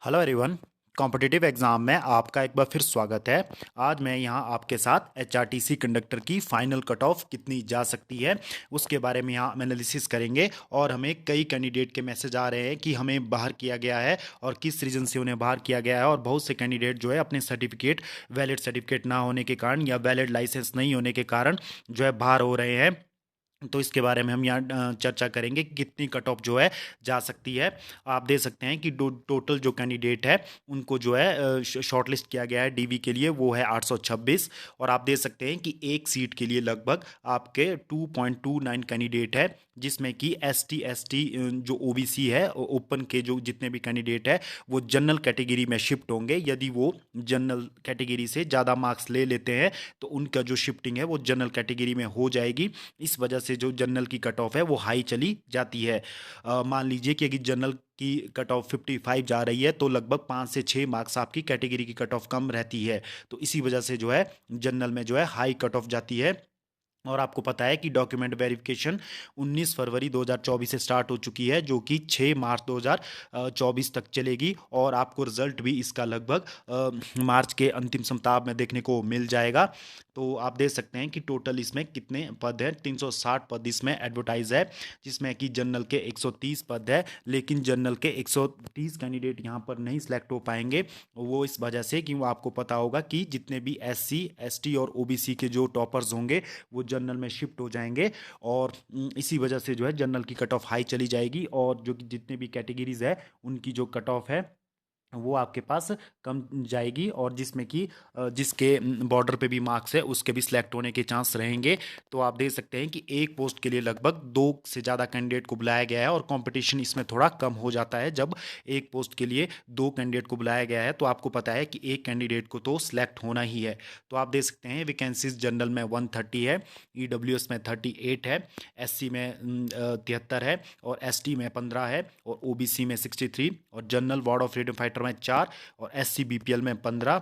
Hello everyone. Competitive exam में आपका एक बार फिर स्वागत है। आज मैं यहाँ आपके साथ एचआरटीसी कंडक्टर की फाइनल कट ऑफ कितनी जा सकती है उसके बारे में यहाँ हम एनालिसिस करेंगे। और हमें कई कैंडिडेट के मैसेज आ रहे हैं कि हमें बाहर किया गया है और किस रीज़न से उन्हें बाहर किया गया है। और बहुत से कैंडिडेट जो है अपने सर्टिफिकेट वैलिड सर्टिफिकेट ना होने के कारण या वैलिड लाइसेंस नहीं होने के कारण जो है बाहर हो रहे हैं। तो इसके बारे में हम यहाँ चर्चा करेंगे कि कितनी कट ऑफ जो है जा सकती है। आप देख सकते हैं कि टोटल जो कैंडिडेट है उनको जो है शॉर्टलिस्ट किया गया है डीवी के लिए, वो है 826। और आप देख सकते हैं कि एक सीट के लिए लगभग आपके 2.29 कैंडिडेट है, जिसमें कि एसटी एसटी जो ओबीसी है ओपन के जो जितने भी कैंडिडेट है वो जनरल कैटेगरी में शिफ्ट होंगे। यदि वो जनरल कैटेगरी से ज़्यादा मार्क्स ले लेते हैं तो उनका जो शिफ्टिंग है वो जनरल कैटेगरी में हो जाएगी। इस वजह से जो जनरल की कट ऑफ है वो हाई चली जाती है। मान लीजिए कि अगर जनरल की कट ऑफ 55 जा रही है तो लगभग 5 से 6 मार्क्स आपकी कैटेगरी की कट ऑफ कम रहती है। तो इसी वजह से जो है जनरल में जो है हाई कट ऑफ जाती है। और आपको पता है कि डॉक्यूमेंट वेरिफिकेशन 19 फरवरी 2024 से स्टार्ट हो चुकी है, जो कि 6 मार्च 2024 तक चलेगी। और आपको रिजल्ट भी इसका लगभग मार्च के अंतिम सप्ताह में देखने को मिल जाएगा। तो आप देख सकते हैं कि टोटल इसमें कितने पद हैं। 360 पद इसमें एडवर्टाइज है, जिसमें कि जनरल के 130 पद है। लेकिन जनरल के 130 कैंडिडेट यहाँ पर नहीं सिलेक्ट हो पाएंगे। वो इस वजह से कि वो आपको पता होगा कि जितने भी एससी एसटी और ओबीसी के जो टॉपर्स होंगे वो जनरल में शिफ्ट हो जाएंगे। और इसी वजह से जो है जनरल की कट ऑफ हाई चली जाएगी और जो कि जितने भी कैटेगरीज है उनकी जो कट ऑफ है वो आपके पास कम जाएगी। और जिसमें कि जिसके बॉर्डर पे भी मार्क्स है उसके भी सिलेक्ट होने के चांस रहेंगे। तो आप देख सकते हैं कि एक पोस्ट के लिए लगभग 2 से ज़्यादा कैंडिडेट को बुलाया गया है और कंपटीशन इसमें थोड़ा कम हो जाता है। जब एक पोस्ट के लिए 2 कैंडिडेट को बुलाया गया है तो आपको पता है कि एक कैंडिडेट को तो सिलेक्ट होना ही है। तो आप देख सकते हैं वैकेंसीज जनरल में 130 है, ईडब्ल्यूएस में 38 है, एससी में 73 है और एसटी में 15 है और ओबीसी में 63 और general ward of freedom fighter में 4 और एससी बीपीएल में 15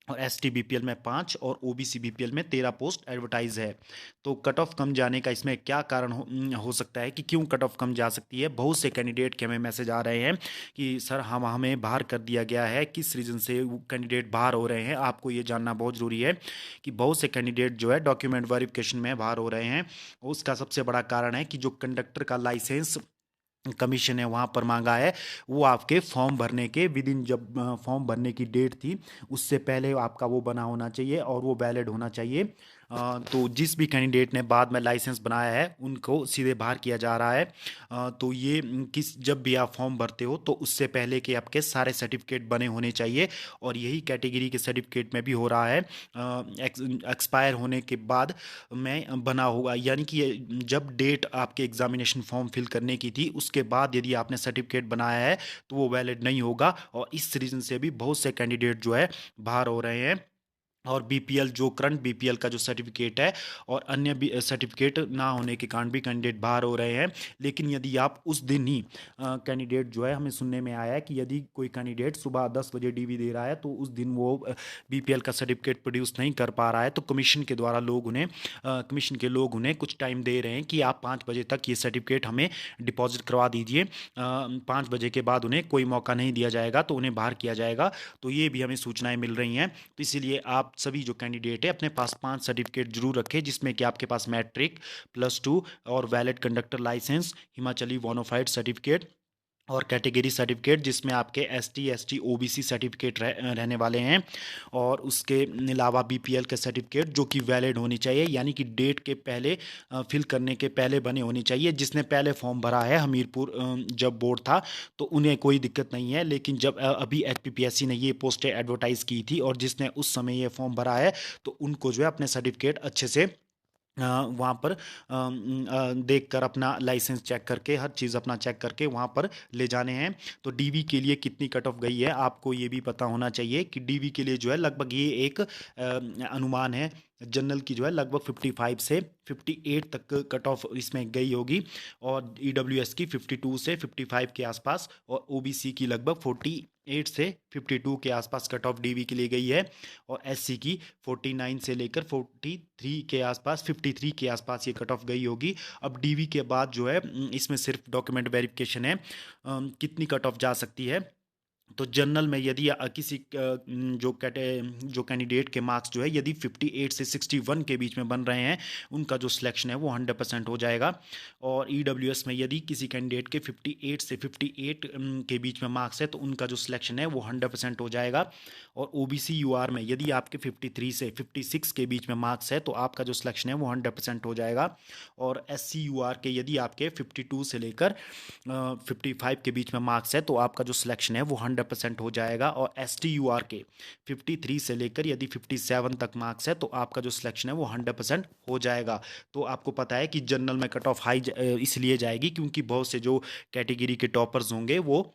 और एसटी बीपीएल में 5 और ओबीसी बीपीएल में 13 पोस्ट एडवर्टाइज है। तो कट ऑफ कम जाने का इसमें क्या कारण हो सकता है कि क्यों कट ऑफ कम जा सकती है। बहुत से कैंडिडेट के हमें मैसेज आ रहे हैं कि सर हमें बाहर कर दिया गया है, किस रीज़न से कैंडिडेट बाहर हो रहे हैं। आपको ये जानना बहुत ज़रूरी है कि बहुत से कैंडिडेट जो है डॉक्यूमेंट वेरिफिकेशन में बाहर हो रहे हैं। उसका सबसे बड़ा कारण है कि जो कंडक्टर का लाइसेंस कमीशन है वहाँ पर मांगा है, वो आपके फॉर्म भरने के विद इन, जब फॉर्म भरने की डेट थी उससे पहले आपका वो बना होना चाहिए और वो वैलिड होना चाहिए। तो जिस भी कैंडिडेट ने बाद में लाइसेंस बनाया है उनको सीधे बाहर किया जा रहा है। तो ये किस जब भी आप फॉर्म भरते हो तो उससे पहले के आपके सारे सर्टिफिकेट बने होने चाहिए। और यही कैटेगरी के सर्टिफिकेट में भी हो रहा है। एक्सपायर होने के बाद में बना होगा, यानी कि जब डेट आपके एग्जामिनेशन फॉर्म फिल करने की थी उसके बाद यदि आपने सर्टिफिकेट बनाया है तो वो वैलिड नहीं होगा। और इस रीज़न से भी बहुत से कैंडिडेट जो है बाहर हो रहे हैं। और बीपीएल जो करंट बीपीएल का जो सर्टिफिकेट है और अन्य भी सर्टिफिकेट ना होने के कारण भी कैंडिडेट बाहर हो रहे हैं। लेकिन यदि आप उस दिन ही कैंडिडेट जो है, हमें सुनने में आया है कि यदि कोई कैंडिडेट सुबह 10 बजे डीवी दे रहा है तो उस दिन वो बीपीएल का सर्टिफिकेट प्रोड्यूस नहीं कर पा रहा है तो कमीशन के द्वारा लोग उन्हें कमीशन के लोग उन्हें कुछ टाइम दे रहे हैं कि आप 5 बजे तक ये सर्टिफिकेट हमें डिपॉजिट करवा दीजिए। 5 बजे के बाद उन्हें कोई मौका नहीं दिया जाएगा तो उन्हें बाहर किया जाएगा। तो ये भी हमें सूचनाएं मिल रही हैं। तो इसीलिए आप सभी जो कैंडिडेट है अपने पास 5 सर्टिफिकेट जरूर रखें, जिसमें कि आपके पास मैट्रिक +2 और valid conductor licence, Himachali bonafide certificate और कैटेगरी सर्टिफिकेट जिसमें आपके एसटी एसटी ओबीसी सर्टिफिकेट रहने वाले हैं। और उसके अलावा बीपीएल के सर्टिफिकेट जो कि वैलिड होनी चाहिए, यानी कि डेट के पहले फिल करने के पहले बने होनी चाहिए। जिसने पहले फॉर्म भरा है हमीरपुर जब बोर्ड था तो उन्हें कोई दिक्कत नहीं है। लेकिन जब अभी एचपीपीएससी ने ये पोस्टें एडवर्टाइज की थी और जिसने उस समय ये फॉर्म भरा है तो उनको जो है अपने सर्टिफिकेट अच्छे से वहाँ पर देख कर अपना लाइसेंस चेक करके हर चीज़ अपना चेक करके वहाँ पर ले जाने हैं। तो डीवी के लिए कितनी कट ऑफ गई है आपको ये भी पता होना चाहिए कि डीवी के लिए जो है लगभग ये एक अनुमान है। जनरल की जो है लगभग 55 से 58 तक कट ऑफ इसमें गई होगी और ईडब्ल्यूएस की 52 से 55 के आसपास और ओबीसी की लगभग 48 से 52 के आसपास कट ऑफ डीवी के लिए गई है। और एससी की 49 से लेकर 43 के आसपास 53 के आसपास ये कट ऑफ गई होगी। अब डीवी के बाद जो है इसमें सिर्फ डॉक्यूमेंट वेरिफिकेशन है। कितनी कट ऑफ जा सकती है तो जनरल में यदि किसी जो कैंडिडेट के मार्क्स जो है यदि 58 से 61 के बीच में बन रहे हैं, उनका जो सिलेक्शन है वो 100% हो जाएगा। और ईडब्ल्यूएस में यदि किसी कैंडिडेट के 58 से 58 के बीच में मार्क्स है तो उनका जो सिलेक्शन है वो 100% हो जाएगा। और ओबीसी यूआर में यदि आपके 53 से 56 के बीच में मार्क्स है तो आपका जो सिलेक्शन है वो 100% हो जाएगा। और एससी यूआर के यदि आपके 52 से लेकर 55 के बीच में मार्क्स है तो आपका जो सिलेक्शन है वो 100% हो जाएगा। और एस टी यू आर के 53 से लेकर यदि 57 तक मार्क्स है तो आपका जो सिलेक्शन है वो 100% हो जाएगा। तो आपको पता है कि जनरल में कट ऑफ हाई इसलिए जाएगी क्योंकि बहुत से जो कैटेगरी के टॉपर्स होंगे वो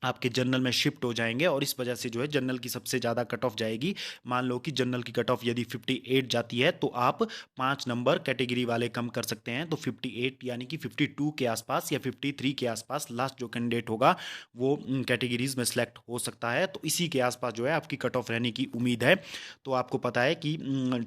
आपके जनरल में शिफ्ट हो जाएंगे, और इस वजह से जो है जनरल की सबसे ज़्यादा कट ऑफ जाएगी। मान लो कि जनरल की कट ऑफ यदि 58 जाती है तो आप 5 नंबर कैटेगरी वाले कम कर सकते हैं, तो 58 यानी कि 52 के आसपास या 53 के आसपास लास्ट जो कैंडिडेट होगा वो कैटेगरीज में सेलेक्ट हो सकता है। तो इसी के आसपास जो है आपकी कट ऑफ रहने की उम्मीद है। तो आपको पता है कि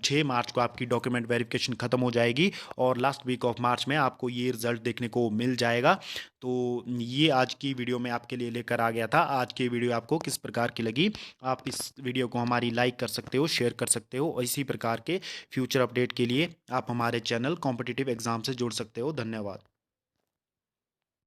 6 मार्च को आपकी डॉक्यूमेंट वेरिफिकेशन ख़त्म हो जाएगी और लास्ट वीक ऑफ मार्च में आपको ये रिजल्ट देखने को मिल जाएगा। तो ये आज की वीडियो में आपके लिए लेकर आ गया था। आज की वीडियो आपको किस प्रकार की लगी? आप इस वीडियो को हमारी लाइक कर सकते हो, शेयर कर सकते हो, और इसी प्रकार के फ्यूचर अपडेट के लिए आप हमारे चैनल कॉम्पिटिटिव एग्जाम से जुड़ सकते हो। धन्यवाद।